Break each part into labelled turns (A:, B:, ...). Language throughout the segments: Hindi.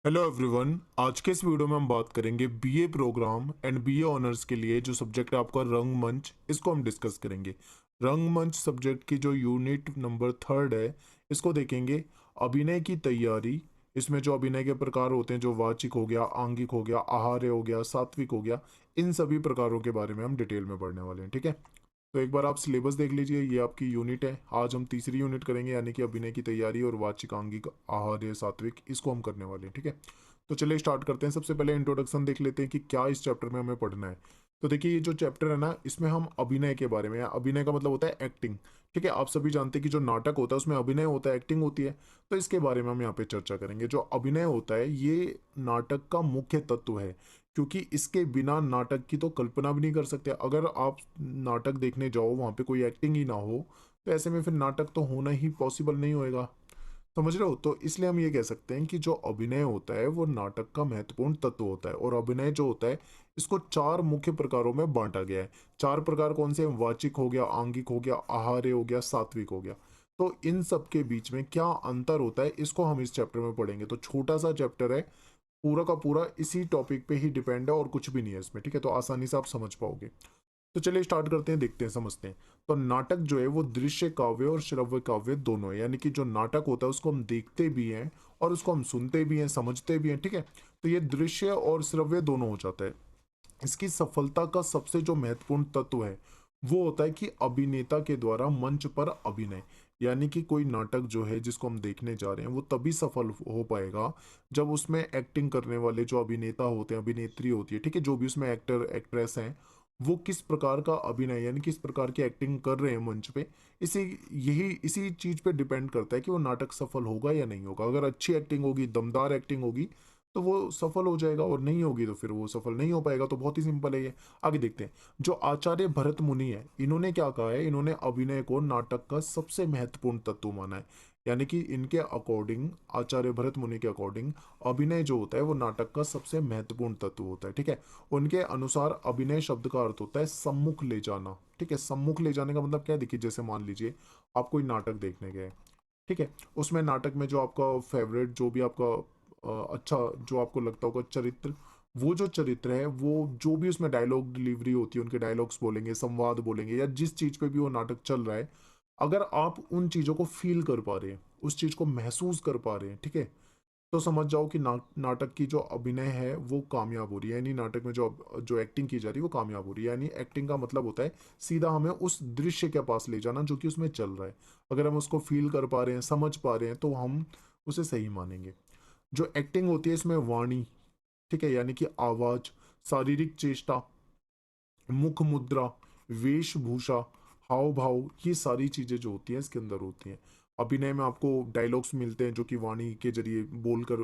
A: Hello everyone. आज के इस वीडियो में हम बात करेंगे BA programme and BA honours के लिए जो सब्जेक्ट है आपका रंगमंच, इसको हम डिस्कस करेंगे। रंगमंच सब्जेक्ट की जो यूनिट नंबर थर्ड है, इसको देखेंगे। अभिनय की तैयारी। इसमें जो अभिनय के प्रकार होते हैं, जो वाचिक हो गया, आंगिक हो गया, आहार्य हो गया, सात्विक हो गया, इन सभी प्रकारों के बारे में हम डिटेल में पढ़ने वाले हैं। ठीक है, तो एक बार आप सिलेबस देख लीजिए। ये आपकी यूनिट है। आज हम तीसरी यूनिट करेंगे, यानी कि अभिनय की तैयारी और वाचिक, आंगिक, आहार्य, सात्विक, इसको हम करने वाले हैं। ठीक है, तो चलिए स्टार्ट करते हैं। सबसे पहले इंट्रोडक्शन देख लेते हैं कि क्या इस चैप्टर में हमें पढ़ना है। तो देखिए, ये जो चैप्टर है ना, इसमें हम अभिनय के बारे में, अभिनय का मतलब होता है एक्टिंग। ठीक है, आप सभी जानते हैं कि जो नाटक होता है उसमें अभिनय होता है, एक्टिंग होती है। तो इसके बारे में हम यहाँ पे चर्चा करेंगे। जो अभिनय होता है ये नाटक का मुख्य तत्व है, क्योंकि इसके बिना नाटक की तो कल्पना भी नहीं कर सकते। अगर आप नाटक देखने जाओ, वहाँ पे कोई एक्टिंग ही ना हो, तो ऐसे में फिर नाटक तो होना ही पॉसिबल नहीं होएगा। समझ रहे हो? तो इसलिए हम ये कह सकते हैं कि जो अभिनय होता है वो नाटक का महत्वपूर्ण तत्व होता है। और अभिनय जो होता है, इसको चार मुख्य प्रकारों में बांटा गया है। चार प्रकार कौन से हैं? वाचिक हो गया, आंगिक हो गया, आहार्य हो गया, सात्विक हो गया। तो इन सब के बीच में क्या अंतर होता है, इसको हम इस चैप्टर में पढ़ेंगे। तो छोटा सा चैप्टर है, पूरा का पूरा इसी टॉपिक पे ही डिपेंड है और कुछ भी नहीं है इसमें। ठीक है, तो आसानी से आप समझ पाओगे। तो चलिए स्टार्ट करते हैं, देखते हैं, समझते हैं। तो नाटक जो है वो दृश्य काव्य और श्रव्य काव्य दोनों है। यानी कि जो नाटक होता है उसको हम देखते भी हैं और उसको हम सुनते भी हैं, समझते भी हैं। ठीक है, तो ये दृश्य और श्रव्य दोनों हो जाता है। इसकी सफलता का सबसे जो महत्वपूर्ण तत्व है वो होता है कि अभिनेता के द्वारा मंच पर अभिनय। यानी कि कोई नाटक जो है जिसको हम देखने जा रहे हैं वो तभी सफल हो पाएगा जब उसमें एक्टिंग करने वाले जो अभिनेता होते हैं, अभिनेत्री होती है, ठीक है, जो भी उसमें एक्टर एक्ट्रेस हैं, वो किस प्रकार का अभिनय यानी किस प्रकार की एक्टिंग कर रहे हैं मंच पे। इसी यही इसी चीज पे डिपेंड करता है कि वो नाटक सफल होगा या नहीं होगा। अगर अच्छी एक्टिंग होगी, दमदार एक्टिंग होगी, तो वो सफल हो जाएगा, और नहीं होगी तो फिर वो सफल नहीं हो पाएगा। तो बहुत ही सिंपल है ये। आगे देखते हैं। जो आचार्य भरत मुनि है, इन्होंने क्या कहा है? इन्होंने अभिनय को नाटक का सबसे महत्वपूर्ण तत्व माना है। यानी कि इनके अकॉर्डिंग, आचार्य भरत मुनि के अकॉर्डिंग, अभिनय जो होता है वो नाटक का सबसे महत्वपूर्ण तत्व होता है। ठीक है, उनके अनुसार अभिनय शब्द का अर्थ होता है सम्मुख ले जाना। ठीक है, सम्मुख ले जाने का मतलब क्या है? देखिए, जैसे मान लीजिए आप कोई नाटक देखने गए, ठीक है, उसमें नाटक में जो आपका फेवरेट, जो भी आपका अच्छा, जो आपको लगता होगा चरित्र, वो जो चरित्र है, वो जो भी उसमें डायलॉग डिलीवरी होती है, उनके डायलॉग्स बोलेंगे, संवाद बोलेंगे, या जिस चीज पे भी वो नाटक चल रहा है, अगर आप उन चीजों को फील कर पा रहे हैं, उस चीज को महसूस कर पा रहे हैं, ठीक है, तो समझ जाओ कि नाटक की जो अभिनय है वो कामयाब हो रही है। यानी नाटक में जो जो एक्टिंग की जा रही है वो कामयाब हो रही है। यानी एक्टिंग का मतलब होता है सीधा हमें उस दृश्य के पास ले जाना जो कि उसमें चल रहा है। अगर हम उसको फील कर पा रहे हैं, समझ पा रहे हैं, तो हम उसे सही मानेंगे। जो एक्टिंग होती है इसमें वाणी, ठीक है, यानी कि आवाज, शारीरिक चेष्टा, मुख मुद्रा, वेशभूषा, हाव भाव, ये सारी चीजें जो होती हैं इसके अंदर होती हैं। अभिनय में आपको डायलॉग्स मिलते हैं जो कि वाणी के जरिए बोलकर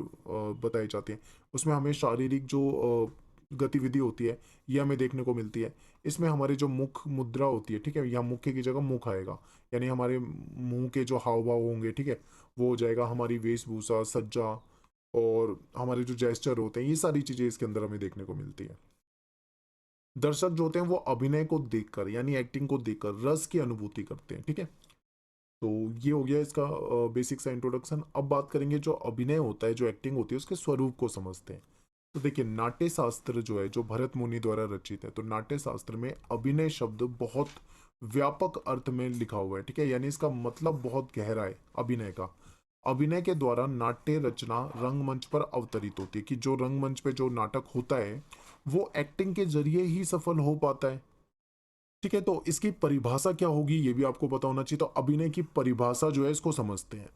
A: बताए जाते हैं। उसमें हमें शारीरिक जो गतिविधि होती है ये हमें देखने को मिलती है। इसमें हमारे जो मुख मुद्रा होती है, ठीक है, यहाँ मुख्य की जगह मुख आएगा, यानी हमारे मुंह के जो हाव भाव होंगे, ठीक है, वो हो जाएगा। हमारी वेशभूषा, सज्जा, और हमारे जो जेस्चर होते हैं, ये सारी चीजें इसके अंदर हमें देखने को मिलती है। दर्शक जो होते हैं वो अभिनय को देखकर, यानी एक्टिंग को देखकर रस की अनुभूति करते हैं। ठीक है, तो ये हो गया इसका बेसिक सा इंट्रोडक्शन। अब बात करेंगे जो अभिनय होता है, जो एक्टिंग होती है, उसके स्वरूप को समझते हैं। तो देखिए, नाट्य शास्त्र जो है, जो भरत मुनि द्वारा रचित है, तो नाट्य शास्त्र में अभिनय शब्द बहुत व्यापक अर्थ में लिखा हुआ है। ठीक है, यानी इसका मतलब बहुत गहरा है अभिनय का। अभिनय के द्वारा नाट्य रचना रंगमंच पर अवतरित होती है, कि जो रंगमंच पे जो नाटक होता है वो एक्टिंग के जरिए ही सफल हो पाता है। ठीक है, तो इसकी परिभाषा क्या होगी ये भी आपको पता होना चाहिए। तो अभिनय की परिभाषा जो है, इसको समझते हैं।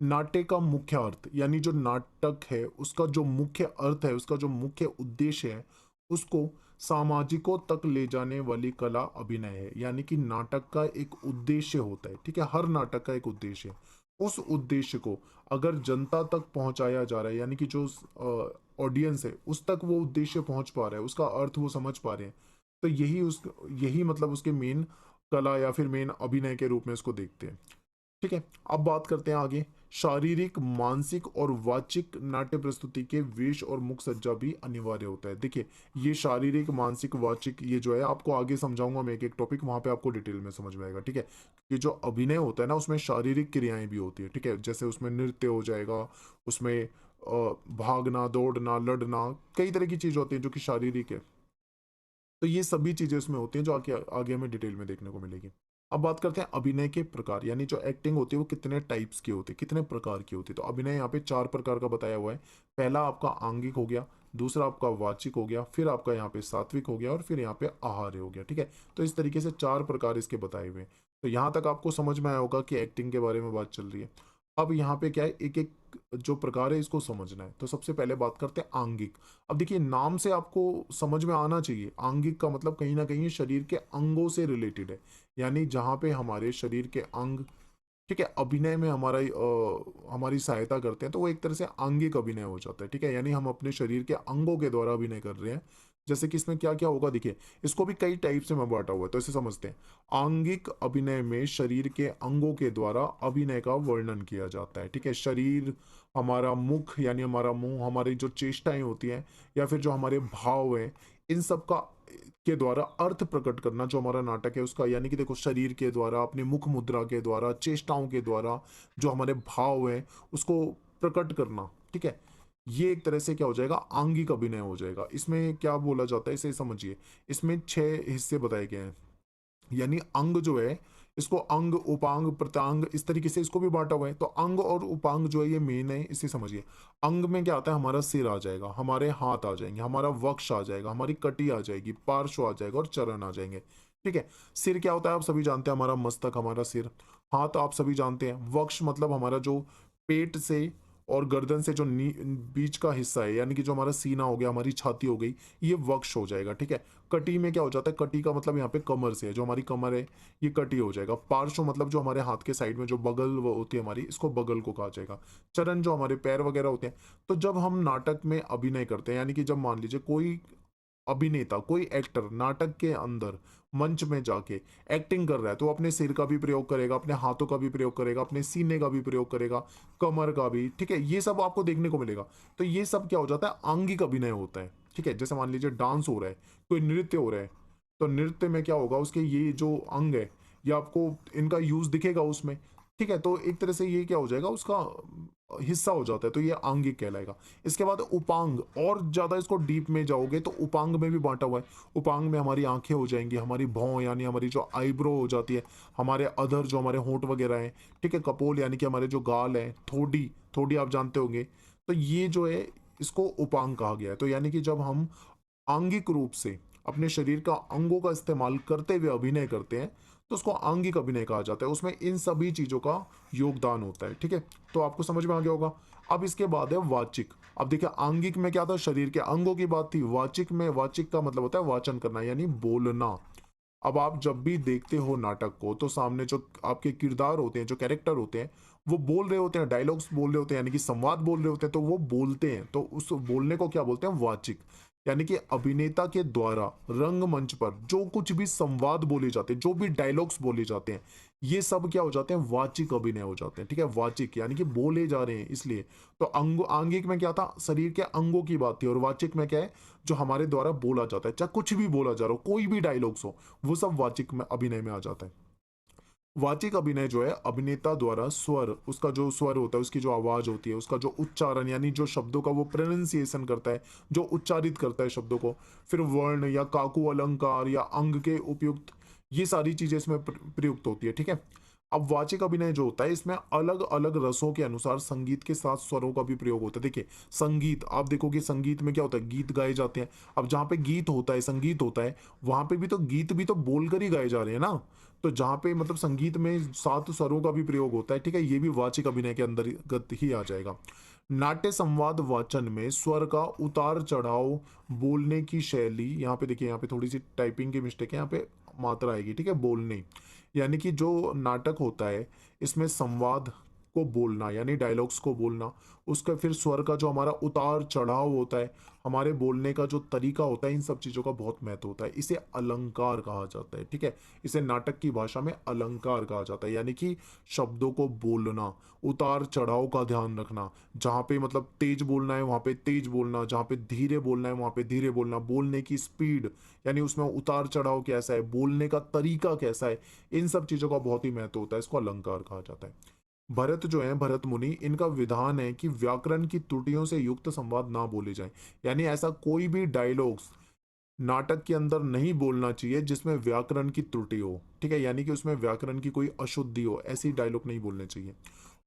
A: नाट्य का मुख्य अर्थ, यानी जो नाटक है उसका जो मुख्य अर्थ है, उसका जो मुख्य उद्देश्य है, उसको सामाजिकों तक ले जाने वाली कला अभिनय है। यानी कि नाटक का एक उद्देश्य होता है। ठीक है, हर नाटक का एक उद्देश्य है। उस उद्देश्य को अगर जनता तक पहुंचाया जा रहा है, यानी कि जो ऑडियंस है उस तक वो उद्देश्य पहुंच पा रहा है, उसका अर्थ वो समझ पा रहे हैं, तो यही मतलब उसके मेन कला या फिर मेन अभिनय के रूप में इसको देखते हैं। ठीक है, अब बात करते हैं आगे। शारीरिक, मानसिक और वाचिक नाट्य प्रस्तुति के वेश और मुख सज्जा भी अनिवार्य होता है। देखिए, ये शारीरिक, मानसिक, वाचिक, ये जो है आपको आगे समझाऊंगा मैं एक एक टॉपिक, वहां पे आपको डिटेल में समझ में आएगा। ठीक है, ये जो अभिनय होता है ना, उसमें शारीरिक क्रियाएं भी होती है। ठीक है, जैसे उसमें नृत्य हो जाएगा, उसमें भागना, दौड़ना, लड़ना, कई तरह की चीज़ होती हैं जो कि शारीरिक है। तो ये सभी चीज़ें उसमें होती हैं जो आगे आगे हमें डिटेल में देखने को मिलेगी। अब बात करते हैं अभिनय के प्रकार, यानी जो एक्टिंग होती है वो कितने टाइप्स की होती है, कितने प्रकार की होती है। तो अभिनय यहाँ पे 4 प्रकार का बताया हुआ है। पहला आपका आंगिक हो गया, दूसरा आपका वाचिक हो गया, फिर आपका यहाँ पे सात्विक हो गया और फिर यहाँ पे आहार्य हो गया, ठीक है? तो इस तरीके से 4 प्रकार इसके बताए हुए हैं। तो यहाँ तक आपको समझ में आया होगा कि एक्टिंग के बारे में बात चल रही है। अब यहाँ पे क्या है, एक-एक जो प्रकार है इसको समझना है। तो सबसे पहले बात करते हैं आंगिक। अब देखिए नाम से आपको समझ में आना चाहिए, आंगिक का मतलब कहीं न कहीं शरीर के अंगों से रिलेटेड है। यानी जहाँ पे हमारे शरीर के अंग, ठीक है, अभिनय में हमारी सहायता करते हैं, तो वो एक तरह से आंगिक अभिनय हो जाता है, ठीक है? यानी हम अपने शरीर के अंगों के द्वारा अभिनय कर रहे हैं। जैसे कि इसमें क्या-क्या होगा देखिए, इसको भी कई टाइप से मैं बाँटा हुआ है, तो इसे समझते हैं। आंगिक अभिनय में शरीर के अंगों के द्वारा अभिनय का वर्णन किया जाता है, ठीक है? शरीर, हमारा मुख यानी हमारा मुँह, हमारी जो चेष्टाएँ होती हैं या फिर जो हमारे भाव हैं, इन सब का के द्वारा अर्थ प्रकट करना जो हमारा नाटक है उसका, यानी कि देखो शरीर के द्वारा, अपनी मुख मुद्रा के द्वारा, चेष्टाओं के द्वारा जो हमारे भाव हैं उसको प्रकट करना, ठीक है? ये एक तरह से क्या हो जाएगा, आंगिक अभिनय हो जाएगा। इसमें क्या बोला जाता है इसे समझिए। इसमें 6 हिस्से बताए गए हैं। यानी अंग जो है, इसको अंग, उपांग, प्रत्यांग इस तरीके से इसको भी बाँटा हुआ है। तो अंग और उपांग जो है ये मेन है, इसे समझिए। अंग में क्या आता है, हमारा सिर आ जाएगा, हमारे हाथ आ जाएँगे, हमारा वक्ष आ जाएगा, हमारी कटी आ जाएगी, पार्श्व आ जाएगा और चरण आ जाएँगे। ठीक है? सिर क्या होता है आप सभी जानते हैं, हमारा मस्तक, हमारा सिर। हाथ आप सभी जानते हैं, वक्ष मतलब हमारा जो पेट से और गर्दन से जो बीच का हिस्सा है, यानी कि जो हमारा सीना हो गया, हमारी छाती हो गई, ये वक्ष हो जाएगा, ठीक है? कटी में क्या हो जाता है, कटी का मतलब यहाँ पे कमर से है, जो हमारी कमर है ये कटी हो जाएगा। पार्श्व मतलब जो हमारे हाथ के साइड में जो बगल वो होती है हमारी, इसको बगल को कहा जाएगा। चरण जो हमारे पैर वगैरह होते हैं। तो जब हम नाटक में अभिनय करते हैं, यानी कि जब मान लीजिए कोई अभिनेता, कोई एक्टर नाटक के अंदर मंच में जाके एक्टिंग कर रहा है, तो वो अपने सिर का भी प्रयोग करेगा, अपने हाथों का भी प्रयोग करेगा, अपने सीने का भी प्रयोग करेगा, कमर का भी, ठीक है? ये सब आपको देखने को मिलेगा। तो ये सब क्या हो जाता है, आंगिक अभिनय होता है, ठीक है? जैसे मान लीजिए डांस हो रहा है, कोई नृत्य हो रहा है, तो नृत्य में क्या होगा, उसके ये जो अंग है, ये आपको इनका यूज़ दिखेगा उसमें, ठीक है? तो एक तरह से ये क्या हो जाएगा, उसका हिस्सा हो जाता है, तो ये आंगिक कहलाएगा। इसके बाद उपांग, और ज़्यादा इसको डीप में जाओगे तो उपांग में भी बाँटा हुआ है। उपांग में हमारी आँखें हो जाएँगी, हमारी भौं यानी हमारी जो आईब्रो हो जाती है, हमारे अधर जो हमारे होंठ वगैरह हैं, ठीक है? कपोल यानी कि हमारे जो गाल हैं, ठोड़ी, ठोड़ी आप जानते होंगे। तो ये जो है इसको उपांग कहा गया है। तो यानी कि जब हम आंगिक रूप से अपने शरीर का अंगों का इस्तेमाल करते हुए अभिनय करते हैं, तो उसको आंगिक अभिनय कहा जाता है। उसमें इन सभी चीज़ों का योगदान होता है, ठीक है? तो आपको समझ में आ गया होगा। अब इसके बाद है वाचिक। अब देखिए आंगिक में क्या था, शरीर के अंगों की बात थी। वाचिक में, वाचिक का मतलब होता है वाचन करना यानी बोलना। अब आप जब भी देखते हो नाटक को, तो सामने जो आपके किरदार होते हैं, जो कैरेक्टर होते हैं, वो बोल रहे होते हैं, डायलॉग्स बोल रहे होते हैं, यानी कि संवाद बोल रहे होते हैं, तो वो बोलते हैं। तो उस बोलने को क्या बोलते हैं, वाचिक। यानी कि अभिनेता के द्वारा रंगमंच पर जो कुछ भी संवाद बोले जाते हैं, जो भी डायलॉग्स बोले जाते हैं, ये सब क्या हो जाते हैं, वाचिक अभिनय हो जाते हैं, ठीक है? वाचिक यानी कि बोले जा रहे हैं इसलिए। तो आंगिक में क्या था, शरीर के अंगों की बात थी, और वाचिक में क्या है, जो हमारे द्वारा बोला जाता है, चाहे कुछ भी बोला जा रहा हो, कोई भी डायलॉग्स हो, वो सब वाचिक में अभिनय में आ जाता है। वाचिक अभिनय जो है, अभिनेता द्वारा स्वर, उसका जो स्वर होता है, उसकी जो आवाज होती है, उसका जो उच्चारण यानी जो शब्दों का वो प्रोनाउंसिएशन करता है, जो उच्चारित करता है शब्दों को, फिर वर्ण या काकू अलंकार या अंग के उपयुक्त, ये सारी चीजें इसमें प्रयुक्त होती है, ठीक है? अब वाचिक अभिनय जो होता है, इसमें अलग अलग रसों के अनुसार संगीत के साथ स्वरों का भी प्रयोग होता है। देखिए संगीत, आप देखोगे संगीत में क्या होता है, गीत गाए जाते हैं। अब जहाँ पे गीत होता है, संगीत होता है, वहां पे भी तो गीत भी तो बोलकर ही गाए जा रहे हैं ना। तो जहाँ पे मतलब संगीत में 7 स्वरों का भी प्रयोग होता है, ठीक है? ये भी वाचिक अभिनय के अंतर्गत ही आ जाएगा। नाट्य संवाद वाचन में स्वर का उतार-चढ़ाव, बोलने की शैली, यहाँ पे देखिए, यहाँ पे थोड़ी-सी टाइपिंग की मिस्टेक है, यहाँ पे मात्रा आएगी, ठीक है? बोलने, यानी कि जो नाटक होता है, इसमें संवाद को बोलना यानी डायलॉग्स को बोलना, उसका फिर स्वर का जो हमारा उतार-चढ़ाव होता है, हमारे बोलने का जो तरीका होता है, इन सब चीज़ों का बहुत महत्व होता है। इसे अलंकार कहा जाता है, ठीक है? इसे नाटक की भाषा में अलंकार कहा जाता है, यानी कि शब्दों को बोलना, उतार-चढ़ाव का ध्यान रखना, जहाँ पे मतलब तेज बोलना है, वहाँ पे तेज बोलना, जहाँ पे धीरे बोलना है, वहाँ पे धीरे बोलना, बोलने की स्पीड, यानी उसमें उतार-चढ़ाव कैसा है, बोलने का तरीका कैसा है, इन सब चीज़ों का बहुत ही महत्व होता है, इसको अलंकार कहा जाता है। भरत जो है, भरत मुनि, इनका विधान है कि व्याकरण की त्रुटियों से युक्त संवाद ना बोले जाएं। यानी ऐसा कोई भी डायलॉग्स नाटक के अंदर नहीं बोलना चाहिए जिसमें व्याकरण की त्रुटि हो, ठीक है, यानी कि उसमें व्याकरण की कोई अशुद्धि हो, ऐसी डायलॉग नहीं बोलने चाहिए।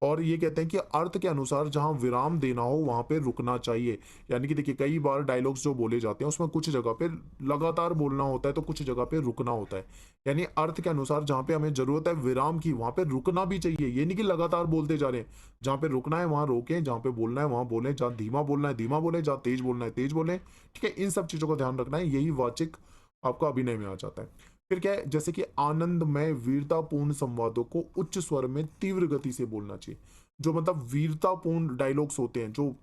A: और ये कहते हैं कि अर्थ के अनुसार जहां विराम देना हो वहां पे रुकना चाहिए। यानी कि देखिए, कई बार डायलॉग्स जो बोले जाते हैं उसमें कुछ जगह पे लगातार बोलना होता है तो कुछ जगह पे रुकना होता है। यानी अर्थ के अनुसार जहां पे हमें जरूरत है विराम की वहां पे रुकना भी चाहिए, ये नहीं कि लगातार बोलते जा रहे हैं। जहां पे रुकना है वहां रोकें, जहां पे बोलना है वहां बोलें, जहां धीमा बोलना है धीमा बोले, जहां तेज बोलना है तेज बोले, ठीक है, इन सब चीजों का ध्यान रखना है, यही वाचिक आपका अभिनय में आ जाता है। फिर क्या है, जैसे कि आनंदमय वीरतापूर्ण संवादों को उच्च स्वर में तीव्र गति से बोलना चाहिए। जो मतलब वीरतापूर्ण डायलॉग्स होते हैं जो,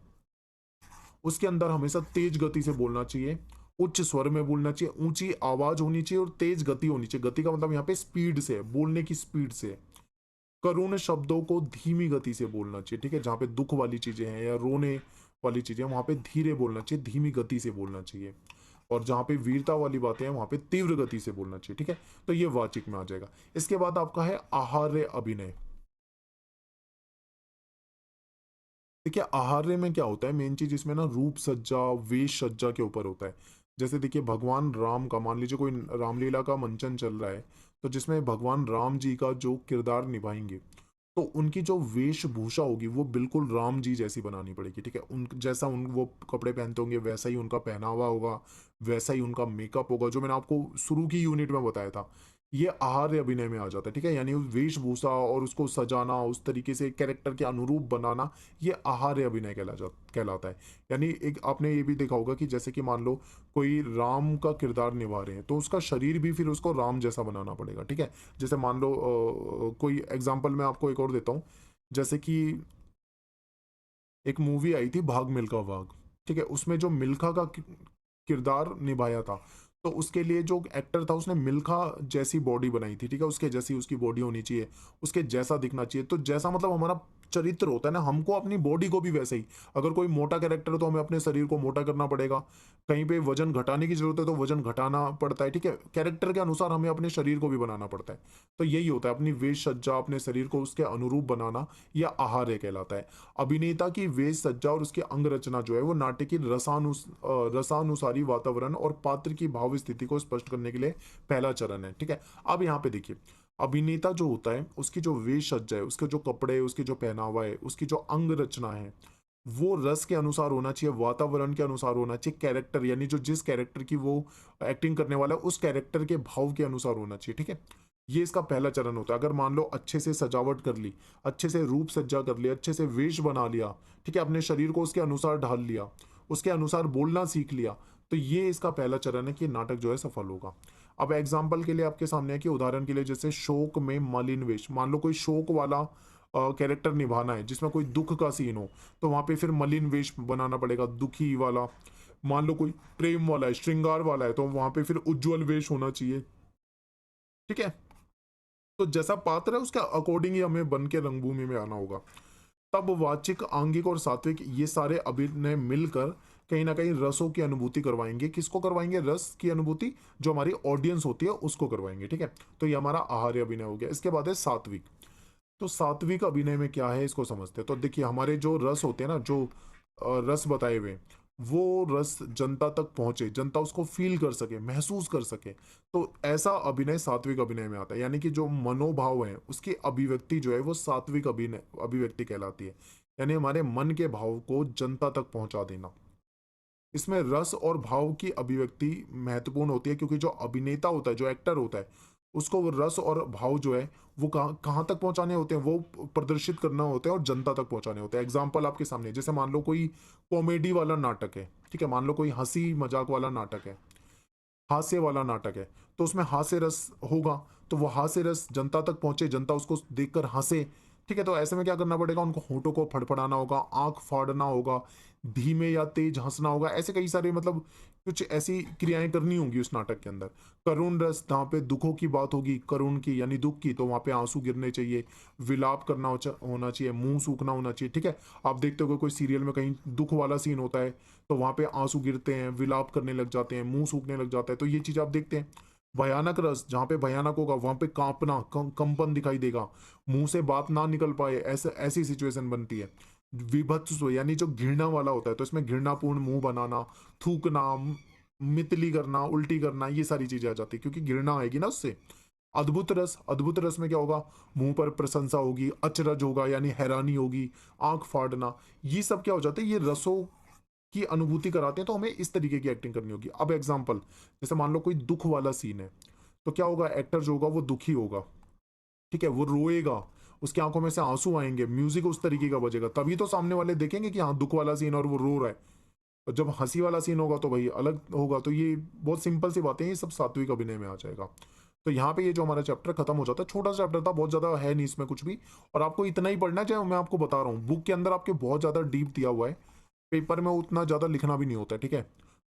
A: उसके अंदर हमेशा तेज गति से बोलना चाहिए, उच्च स्वर में बोलना चाहिए, ऊंची आवाज होनी चाहिए और तेज गति होनी चाहिए। गति का मतलब यहाँ पे स्पीड से है, बोलने की स्पीड से है। करुण शब्दों को धीमी गति से बोलना चाहिए, ठीक है, जहां पे दुख वाली चीजें हैं या रोने वाली चीजें वहां पे धीरे बोलना चाहिए, धीमी गति से बोलना चाहिए। और जहां पे वीरता वाली बातें हैं वहां पे तीव्र गति से बोलना चाहिए, ठीक है। तो ये वाचिक में आ जाएगा। इसके बाद आपका है आहार्य अभिनय। देखिए, आहार्य में क्या होता है, मेन चीज इसमें ना रूप सज्जा, वेश सज्जा के ऊपर होता है। जैसे देखिए, भगवान राम का मान लीजिए कोई रामलीला का मंचन चल रहा है, तो जिसमें भगवान राम जी का जो किरदार निभाएंगे, तो उनकी जो वेशभूषा होगी वो बिल्कुल राम जी जैसी बनानी पड़ेगी, ठीक है। उन जैसा उन वो कपड़े पहनते होंगे वैसा ही उनका पहनावा होगा, वैसा ही उनका मेकअप होगा, जो मैंने आपको शुरू की यूनिट में बताया था। ये आहार्य अभिनय में आ जाता है, ठीक है, यानी वेशभूषा और उसको सजाना, उस तरीके से कैरेक्टर के अनुरूप बनाना, ये आहार्य अभिनय कहलाता है। यानी एक आपने ये भी देखा होगा कि जैसे कि मान लो कोई राम का किरदार निभा रहे हैं तो उसका शरीर भी फिर उसको राम जैसा बनाना पड़ेगा, ठीक है। जैसे मान लो कोई एग्जांपल मैं आपको एक और देता हूँ। जैसे कि एक मूवी आई थी भाग मिल्खा भाग, ठीक है, उसमें जो मिल्खा का किरदार निभाया था, तो उसके लिए जो एक्टर था उसने मिल्खा जैसी बॉडी बनाई थी, ठीक है, उसके जैसी उसकी बॉडी होनी चाहिए, उसके जैसा दिखना चाहिए। तो जैसा मतलब हमारा चरित्र होता है ना, हमको अपनी बॉडी को भी वैसे ही, अगर कोई मोटा कैरेक्टर है तो हमें अपने शरीर को मोटा करना पड़ेगा, कहीं पे वजन घटाने की जरूरत है तो वजन घटाना पड़ता है, ठीक है, कैरेक्टर के अनुसार हमें अपने शरीर को भी बनाना पड़ता है। तो यही होता है, अपनी वेश सज्जा, अपने शरीर को उसके अनुरूप बनाना, यह आहार्य कहलाता है। अभिनेता की वेश सज्जा और उसकी अंग रचना जो है वो नाट्य की रसानुसारी वातावरण और पात्र की भाव स्थिति को स्पष्ट करने के लिए पहला चरण है, ठीक है। अब यहाँ पे देखिए, अभिनेता जो होता है उसकी जो वेश सज्जा है, उसके जो कपड़े, उसकी जो पहनावा है, उसकी जो अंग रचना है, वो रस के अनुसार होना चाहिए, वातावरण के अनुसार होना चाहिए, कैरेक्टर यानी जो जिस कैरेक्टर की वो एक्टिंग करने वाला है उस कैरेक्टर के भाव के अनुसार होना चाहिए, ठीक है। ये इसका पहला चरण होता है। अगर मान लो अच्छे से सजावट कर ली, अच्छे से रूप सज्जा कर ली, अच्छे से वेश बना लिया, ठीक है, अपने शरीर को उसके अनुसार ढाल लिया, उसके अनुसार बोलना सीख लिया, तो ये इसका पहला चरण है कि नाटक जो है सफल होगा। अब एग्जाम्पल के लिए आपके सामने है कि उदाहरण के लिए जैसे शोक में मलिन वेश, मान लो कोई शोक वाला कैरेक्टर निभाना है जिसमें कोई दुख का सीन हो, तो वहां पे फिर मलिन वेश बनाना पड़ेगा, दुखी वाला। मान लो कोई प्रेम वाला है, श्रृंगार वाला है, तो वहां पे फिर उज्जवल वेश होना चाहिए, ठीक है। तो जैसा पात्र है उसके अकॉर्डिंग ही हमें बन के रंगभूमि में आना होगा। तब वाचिक, आंगिक और सात्विक ये सारे अभिनय मिलकर कहीं ना कहीं रसों की अनुभूति करवाएंगे। किसको करवाएंगे? रस की अनुभूति जो हमारी ऑडियंस होती है उसको करवाएंगे, ठीक है। तो ये हमारा आहार्य अभिनय हो गया। इसके बाद है सात्विक। तो सात्विक अभिनय में क्या है इसको समझते हैं। तो देखिए, हमारे जो रस होते हैं ना, जो रस बताए हुए, वो रस जनता तक पहुंचे, जनता उसको फील कर सके, महसूस कर सके, तो ऐसा अभिनय सात्विक अभिनय में आता है। यानी कि जो मनोभाव है उसकी अभिव्यक्ति जो है वो सात्विक अभिनय अभिव्यक्ति कहलाती है। यानी हमारे मन के भाव को जनता तक पहुंचा देना। इसमें रस और भाव की अभिव्यक्ति महत्वपूर्ण होती है, क्योंकि जो अभिनेता होता है, जो एक्टर होता है, उसको वो रस और भाव जो है वो कहाँ कहाँ तक पहुंचाने होते हैं, वो प्रदर्शित करना होते हैं और जनता तक पहुंचाने होते हैं। एग्जाम्पल आपके सामने है, जैसे मान लो कोई कॉमेडी वाला नाटक है, ठीक है, मान लो कोई हंसी मजाक वाला नाटक है, हास्य वाला नाटक है, तो उसमें हास्य रस होगा, तो वो हास्य रस जनता तक पहुंचे, जनता उसको देखकर हंसे, ठीक है। तो ऐसे में क्या करना पड़ेगा, उनको होठों को फड़फड़ाना होगा, आंख फाड़ना होगा, धीमे या तेज हंसना होगा, ऐसे कई सारे मतलब कुछ ऐसी क्रियाएं करनी होंगी उस नाटक के अंदर। करुण रस, जहाँ पे दुखों की बात होगी, करुण की यानी दुख की, तो वहां पे आंसू गिरने चाहिए, विलाप करना होना चाहिए, मुंह सूखना होना चाहिए, ठीक है। आप देखते हो कोई सीरियल में कहीं दुख वाला सीन होता है तो वहां पे आंसू गिरते हैं, विलाप करने लग जाते हैं, मुंह सूखने लग जाता है, तो ये चीज आप देखते हैं। भयानक रस, जहाँ पे भयानक होगा वहाँ पे कांपना, कंपन दिखाई देगा, मुंह से बात ना निकल पाए, ऐसे ऐसी सिचुएशन बनती है। विभत्स यानी जो घृणा वाला होता है, तो इसमें घृणापूर्ण मुंह बनाना, थूकना, मितली करना, उल्टी करना, ये सारी चीजें आ जाती है क्योंकि घृणा आएगी ना उससे। अद्भुत रस, अद्भुत रस में क्या होगा, मुंह पर प्रशंसा होगी, अचरज होगा यानी हैरानी होगी, आंख फाड़ना, ये सब क्या हो जाता है, ये रसों की अनुभूति कराते हैं, तो हमें इस तरीके की एक्टिंग करनी होगी। अब एग्जांपल, जैसे मान लो कोई दुख वाला सीन है, तो क्या होगा, एक्टर जो होगा वो दुखी होगा, ठीक है, वो रोएगा, उसकी आंखों में से आंसू आएंगे, म्यूजिक उस तरीके का बजेगा, तभी तो सामने वाले देखेंगे कि हाँ दुख वाला सीन और वो रो रहा है। और जब हंसी वाला सीन होगा तो भाई अलग होगा। तो ये बहुत सिंपल सी बातें हैं, ये सब सात्विक अभिनय में आ जाएगा। तो यहाँ पे ये जो हमारा चैप्टर खत्म हो जाता है, छोटा सा चैप्टर था, बहुत ज्यादा है नहीं इसमें कुछ भी, और आपको इतना ही पढ़ना चाहिए। मैं आपको बता रहा हूँ, बुक के अंदर आपके बहुत ज्यादा डीप दिया हुआ है, पेपर में उतना ज़्यादा लिखना भी नहीं होता है, ठीक है।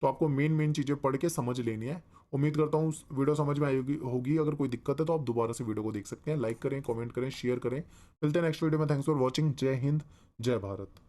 A: तो आपको मेन मेन चीज़ें पढ़ के समझ लेनी है। उम्मीद करता हूँ वीडियो समझ में आई होगी। अगर कोई दिक्कत है तो आप दोबारा से वीडियो को देख सकते हैं। लाइक करें, कमेंट करें, शेयर करें। मिलते हैं नेक्स्ट वीडियो में। Thanks for watching. जय हिंद, जय भारत।